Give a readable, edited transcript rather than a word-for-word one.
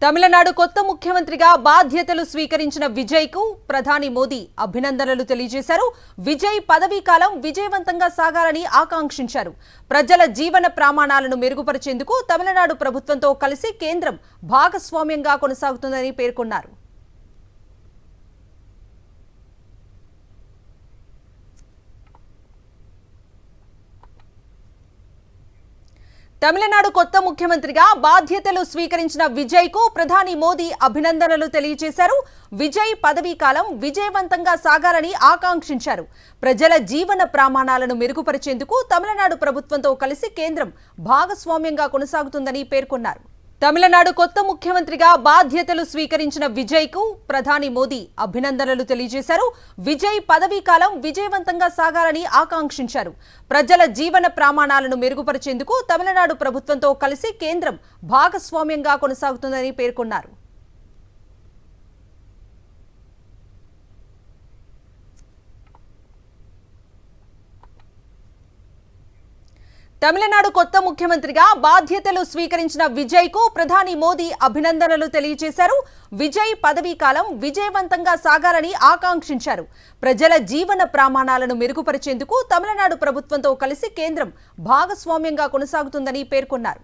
తమిళనాడు కొత్త ముఖ్యమంత్రిగా బాధ్యతలు స్వీకరించిన విజయ్ కు ప్రధాని మోదీ అభినందనలు తెలియజేశారు. విజయ్ పదవీ కాలం విజయవంతంగా సాగాలని ఆకాంక్షించారు. ప్రజల జీవన ప్రమాణాలను మెరుగుపరిచేందుకు తమిళనాడు ప్రభుత్వంతో కలిసి కేంద్రం భాగస్వామ్యంగా కొనసాగుతుందని పేర్కొన్నారు. తమిళనాడు కొత్త ముఖ్యమంత్రిగా బాధ్యతలు స్వీకరించిన విజయ్ కు ప్రధాని మోదీ అభినందనలు తెలియజేశారు. విజయ్ పదవీ కాలం విజయవంతంగా సాగాలని ఆకాంక్షించారు. ప్రజల జీవన ప్రమాణాలను మెరుగుపరిచేందుకు తమిళనాడు ప్రభుత్వంతో కలిసి కేంద్రం భాగస్వామ్యంగా కొనసాగుతుందని పేర్కొన్నారు. తమిళనాడు కొత్త ముఖ్యమంత్రిగా బాధ్యతలు స్వీకరించిన విజయ్ కు ప్రధాని మోదీ అభినందనలు తెలియజేశారు. విజయ్ పదవీ కాలం విజయవంతంగా సాగాలని ఆకాంక్షించారు. ప్రజల జీవన ప్రమాణాలను మెరుగుపరిచేందుకు తమిళనాడు ప్రభుత్వంతో కలిసి కేంద్రం భాగస్వామ్యంగా కొనసాగుతుందని పేర్కొన్నారు. తమిళనాడు కొత్త ముఖ్యమంత్రిగా బాధ్యతలు స్వీకరించిన విజయ్ కు ప్రధాని మోదీ అభినందనలు తెలియజేశారు. విజయ్ పదవీ కాలం విజయవంతంగా సాగాలని ఆకాంక్షించారు. ప్రజల జీవన ప్రమాణాలను మెరుగుపరిచేందుకు తమిళనాడు ప్రభుత్వంతో కలిసి కేంద్రం భాగస్వామ్యంగా కొనసాగుతుందని పేర్కొన్నారు.